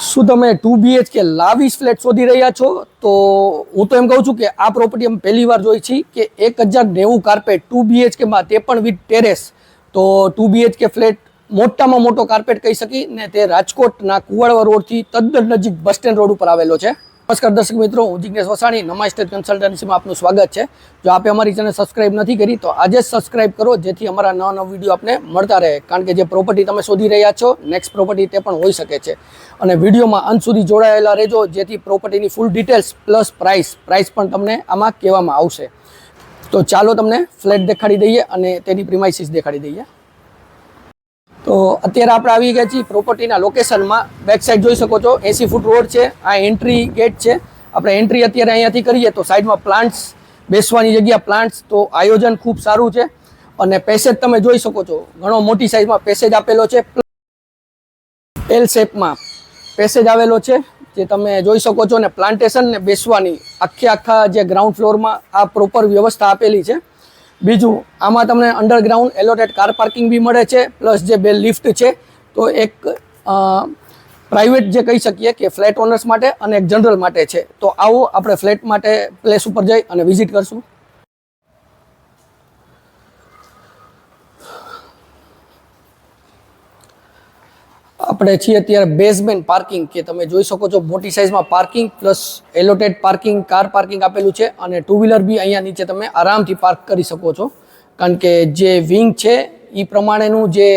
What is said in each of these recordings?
શું તમે 2 BHK લાવિશ flat શોધી રહ્યા છો? તો હું તો એમ કહું છું કે આ પ્રોપર્ટી અમે પહેલી વાર જોઈ છે કે 1090 કાર્પેટ 2 BHK માં, તે પણ વિથ ટેરેસ. તો 2 BHK ફ્લેટ મોટામાં મોટો કાર્પેટ કહી શકી ને તે રાજકોટના કુવાડવા રોડથી તદ્દન નજીક બસ સ્ટેન્ડ રોડ ઉપર આવેલો છે. નમસ્કાર દર્શક મિત્રો, હું જિગ્નેશ વસાણી, નમા સ્ટેટ કન્સલ્ટન્સીમાં આપનું સ્વાગત છે. જો આપે અમારી ચેનલ સબસ્ક્રાઇબ નથી કરી તો આજે જ સબસ્ક્રાઇબ કરો, જેથી અમારા નવા નવા વિડીયો આપને મળતા રહે. કારણ કે જે પ્રોપર્ટી તમે શોધી રહ્યા છો, નેક્સ્ટ પ્રોપર્ટી તે પણ હોઈ શકે છે. અને વિડીયોમાં અંત સુધી જોડાયેલા રહેજો, જેથી પ્રોપર્ટીની ફૂલ ડિટેલ્સ પ્લસ પ્રાઇસ પણ તમને આમાં કહેવામાં આવશે. તો ચાલો તમને ફ્લેટ દેખાડી દઈએ અને તેની પ્રિમાઇસીસ દેખાડી દઈએ. તો અત્યારે આપણે આવી ગયા છીએ પ્રોપર્ટીના લોકેશનમાં. બેક સાઈડ જોઈ શકો છો 80 ફૂટ રોડ છે. આ એન્ટ્રી ગેટ છે. આપણે એન્ટ્રી અત્યારે અહીંયાથી કરીએ તો સાઈડમાં પ્લાન્ટ્સ, બેસવાની જગ્યા, પ્લાન્ટ્સ, તો આયોજન ખૂબ સારું છે. અને પેસેજ તમે જોઈ શકો છો, ઘણો મોટી સાઈઝમાં પેસેજ આપેલો છે. એલ શેપમાં પેસેજ આવેલો છે જે તમે જોઈ શકો છો. ને પ્લાન્ટેશન ને બેસવાની આખા જે ગ્રાઉન્ડ ફ્લોરમાં આ પ્રોપર વ્યવસ્થા આપેલી છે. બીજું, આમાં તમને અંડરગ્રાઉન્ડ એલોટેડ કાર પાર્કિંગ બી મળે છે, પ્લસ જે બે લિફ્ટ છે. તો એક પ્રાઇવેટ જે કહી શકીએ કે ફ્લેટ ઓનર્સ માટે અને એક જનરલ માટે છે. તો આવો આપણે ફ્લેટ માટે પ્લેસ ઉપર જઈ અને વિઝિટ કરશું. આપણે છીએ અત્યારે બેઝમેન્ટ પાર્કિંગ, કે તમે જોઈ શકો છો મોટી સાઇઝમાં parking plus allotted parking, car parking આપેલું છે. અને ટુ વ્હીલર બી અહીંયા નીચે તમે આરામથી પાર્ક કરી શકો છો, કારણ કે જે વિંગ છે એ પ્રમાણેનું જે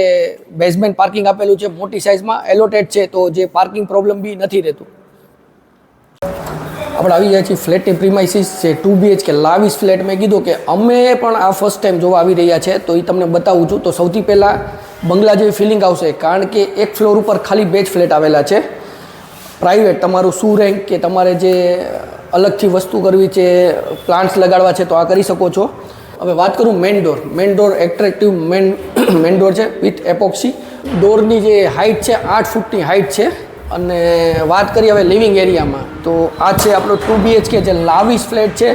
બેઝમેન્ટ પાર્કિંગ આપેલું છે, મોટી સાઇઝમાં એલોટેડ છે, તો જે પાર્કિંગ પ્રોબ્લેમ બી નથી રહેતું. આપણે આવી જાય છીએ ફ્લેટની પ્રિમાઇસીસ છે. 2 BHK લાવિશ ફ્લેટ. મેં કીધું કે અમે પણ આ ફર્સ્ટ ટાઈમ જોવા આવી રહ્યા છે, તો એ તમને બતાવું છું. તો સૌથી પહેલાં બંગલા જેવી ફિલિંગ આવશે, કારણ કે એક ફ્લોર ઉપર ખાલી 2 જ ફ્લેટ આવેલા છે. પ્રાઇવેટ તમારું શું રેન્ક કે તમારે જે અલગથી વસ્તુ કરવી છે, પ્લાન્ટ્સ લગાડવા છે, તો આ કરી શકો છો. હવે વાત કરું main door attractive main door છે વિથ એપોક્સી. ડોરની જે હાઇટ છે 8 ફૂટની હાઇટ છે. અને વાત કરીએ હવે લિવિંગ એરિયામાં, તો આ છે આપણો 2 BHK જે લાવિશ ફ્લેટ છે.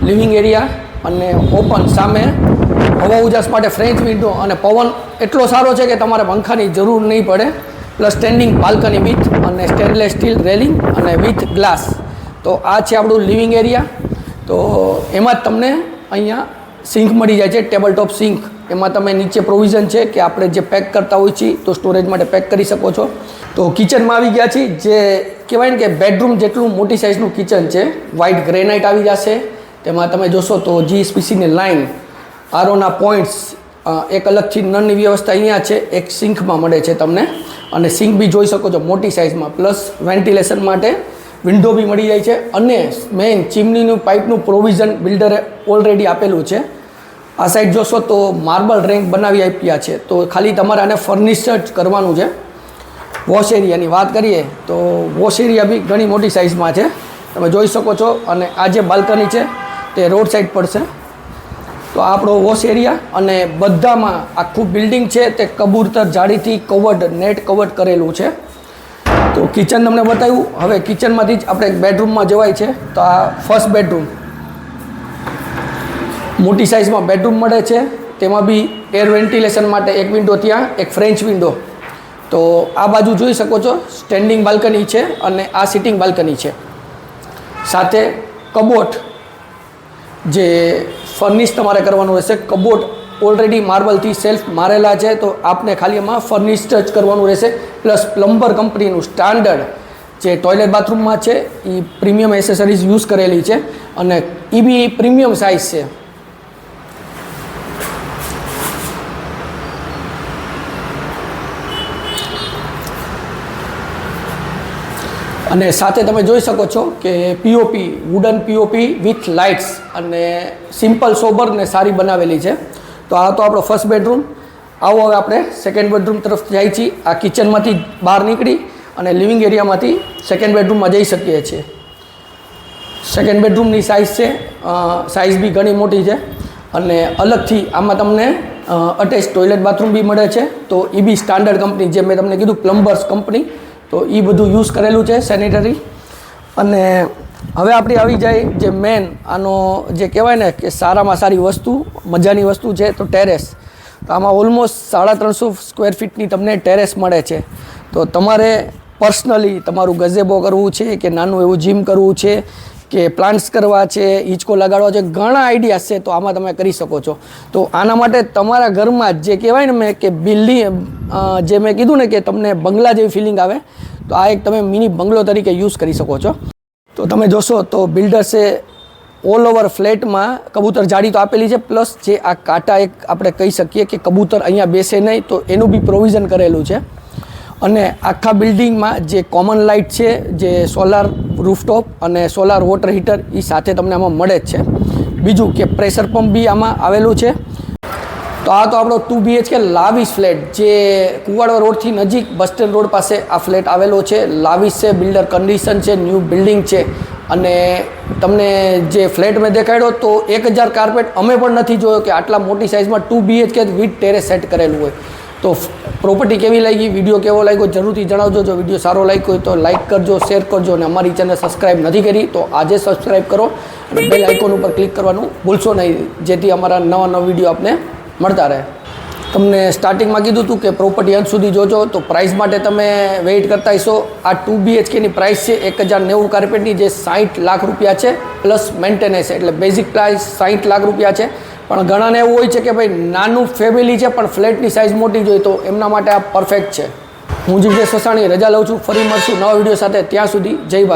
લિવિંગ એરિયા અને ઓપન સામે હવા ઉજાસ માટે ફ્રેન્ચ વિન્ડો, અને પવન એટલો સારો છે કે તમારે પંખાની જરૂર નહીં પડે. પ્લસ સ્ટેન્ડિંગ બાલ્કની વિથ અને સ્ટેનલેસ સ્ટીલ રેલિંગ અને વિથ ગ્લાસ. તો આ છે આપણું લિવિંગ એરિયા. તો એમાં જ તમને અહીંયા સિંક મળી જાય છે, ટેબલ ટોપ સિંક. એમાં તમે નીચે પ્રોવિઝન છે કે આપણે જે પેક કરતા હોય છીએ તો સ્ટોરેજ માટે પેક કરી શકો છો. તો કિચનમાં આવી ગયા છીએ, જે કહેવાય ને કે બેડરૂમ જેટલું મોટી સાઇઝનું કિચન છે. વ્હાઇટ ગ્રેનાઇટ આવી જશે. તેમાં તમે જોશો તો GSPCની લાઇન, આરોના પોઈન્ટ્સ, એક અલગથી નળની વ્યવસ્થા અહીંયા છે. એક સિંકમાં મળે છે તમને, અને સિંક બી જોઈ શકો છો મોટી સાઇઝમાં. પ્લસ વેન્ટિલેશન માટે વિન્ડો બી મળી જાય છે. અને મેઇન ચીમનીનું પાઇપનું પ્રોવિઝન બિલ્ડરે ઓલરેડી આપેલું છે. આ સાઈડ જોશો તો માર્બલ રેન્ક બનાવી આપ્યા છે. તો ખાલી તમારે આને ફર્નિશ જ કરવાનું છે. વોશ એરિયાની વાત કરીએ તો વોશ એરિયા બી ઘણી મોટી સાઇઝમાં છે, તમે જોઈ શકો છો. અને આ જે બાલ્કની છે તે રોડ સાઈડ પડશે. તો આ આપણો વોશ એરિયા, અને બધામાં આખું બિલ્ડિંગ છે તે કબૂતર જાળીથી કવર્ડ, નેટ કવર્ડ કરેલું છે. તો કિચન તમને બતાવ્યું. હવે કિચનમાંથી જ આપણે એક બેડરૂમમાં જવાય છે. તો આ ફર્સ્ટ બેડરૂમ, મોટી સાઇઝમાં બેડરૂમ મળે છે. તેમાં બી એર વેન્ટિલેશન માટે એક વિન્ડો, ત્યાં એક ફ્રેન્ચ વિન્ડો. તો આ બાજુ જોઈ શકો છો સ્ટેન્ડિંગ બાલ્કની છે, અને આ સિટિંગ બાલ્કની છે. સાથે કબોટ જે ફર્નિશ તમારે કરવાનું રહેશે. કબોટ ઓલરેડી માર્બલથી સેલ્ફ મારેલા છે, તો આપને ખાલી એમાં ફર્નિશ જ કરવાનું રહેશે. પ્લસ પ્લમ્બર કંપનીનું સ્ટાન્ડર્ડ જે ટોયલેટ બાથરૂમમાં છે એ પ્રીમિયમ એસેસરીઝ યુઝ કરેલી છે, અને એ બી પ્રીમિયમ સાઇઝ છે. અને સાથે તમે જોઈ શકો છો કે POP, wooden POP with lights, અને સિમ્પલ સોબર ને સારી બનાવેલી છે. તો આ તો આપણો ફર્સ્ટ બેડરૂમ. આવો હવે આપણે સેકન્ડ બેડરૂમ તરફ જાય છીએ. આ કિચનમાંથી બહાર નીકળી અને લિવિંગ એરિયામાંથી સેકન્ડ બેડરૂમમાં જઈ શકીએ છીએ. સેકન્ડ બેડરૂમની સાઇઝ છે, સાઇઝ બી ઘણી મોટી છે. અને અલગથી આમાં તમને અટેચ ટોયલેટ બાથરૂમ બી મળે છે. તો એ બી સ્ટાન્ડર્ડ કંપની, જે મેં તમને કીધું પ્લમ્બર્સ કંપની, તો એ બધું યુઝ કરેલું છે, સેનિટરી. અને હવે આપણે આવી જાય જે મેન આનો જે કહેવાય ને કે સારામાં સારી વસ્તુ, મજાની વસ્તુ છે, તો ટેરેસ. તો આમાં ઓલમોસ્ટ 350 સ્ક્વેર ફીટની તમને ટેરેસ મળે છે. તો તમારે પર્સનલી તમારું ગઝેબો કરવું છે કે નાનું એવું જીમ કરવું છે કે પ્લાન્ટ્સ કરવા છે, હિંચકો લગાડવા છે, ઘણા આઈડિયાઝ છે. તો આમાં તમે કરી શકો છો. તો આના માટે તમારા ઘરમાં જ જે કહેવાય ને મેં કે બિલ્ડિંગ જે મેં કીધું ને કે તમને બંગલા જેવી ફિલિંગ આવે, તો આ એક તમે મિની બંગલો તરીકે યુઝ કરી શકો છો. તો તમે જોશો તો બિલ્ડર્સે ઓલ ઓવર ફ્લેટમાં કબૂતર જાળી તો આપેલી છે, પ્લસ જે આ કાંટા એક આપણે કહી શકીએ કે કબૂતર અહીંયા બેસે નહીં તો એનું બી પ્રોવિઝન કરેલું છે. અને આખા બિલ્ડિંગમાં જે કોમન લાઇટ છે, જે સોલાર રૂફટોપ અને સોલાર વોટર હીટર એ સાથે તમને આમાં મળે જ છે. બીજું કે પ્રેશર પંપ બી આમાં આવેલું છે. તો આ તો આપણો 2 BHK લાવિશ ફ્લેટ જે કુવાડવા રોડથી નજીક બસ સ્ટેન્ડ રોડ પાસે આ ફ્લેટ આવેલો છે. લાવિશ છે, બિલ્ડર કન્ડિશન છે, ન્યૂ બિલ્ડિંગ છે. અને તમને જે ફ્લેટ મેં દેખાડ્યો તો 1000 કાર્પેટ અમે પણ નથી જોયો કે આટલા મોટી સાઇઝમાં 2 BHK વિથ ટેરેસ સેટ કરેલું હોય. તો પ્રોપર્ટી કેવી લાગી, વિડીયો કેવો લાગ્યો જરૂરથી જણાવજો. જો વિડીયો સારો લાગ્યો હોય તો લાઇક કરજો, શેર કરજો. અને અમારી ચેનલ સબસ્ક્રાઈબ નથી કરી તો આજે સબસ્ક્રાઈબ કરો અને બેલ આઇકોન ઉપર ક્લિક કરવાનું ભૂલશો નહીં, જેથી અમારા નવા વિડીયો આપને મળતા રહે. તમને સ્ટાર્ટિંગમાં કીધું હતું કે પ્રોપર્ટી અંત સુધી જોજો. તો પ્રાઇસ માટે તમે વેઇટ કરતા હશો. આ 2 BHKની પ્રાઇસ છે 1090 કાર્પેટની, જે 60 લાખ રૂપિયા છે પ્લસ મેન્ટેનન્સ, એટલે બેઝિક પ્રાઇસ 60 લાખ રૂપિયા છે. પણ ઘણાને એવું હોય છે કે ભાઈ નાનું ફેમિલી છે પણ ફ્લેટની સાઇઝ મોટી જોઈએ, તો એમના માટે આ પરફેક્ટ છે. હું જીજ્ઞેશ વસાણી રજા લઉં છું. ફરી મળશું નવા વિડીયો સાથે. ત્યાં સુધી જય ભારત.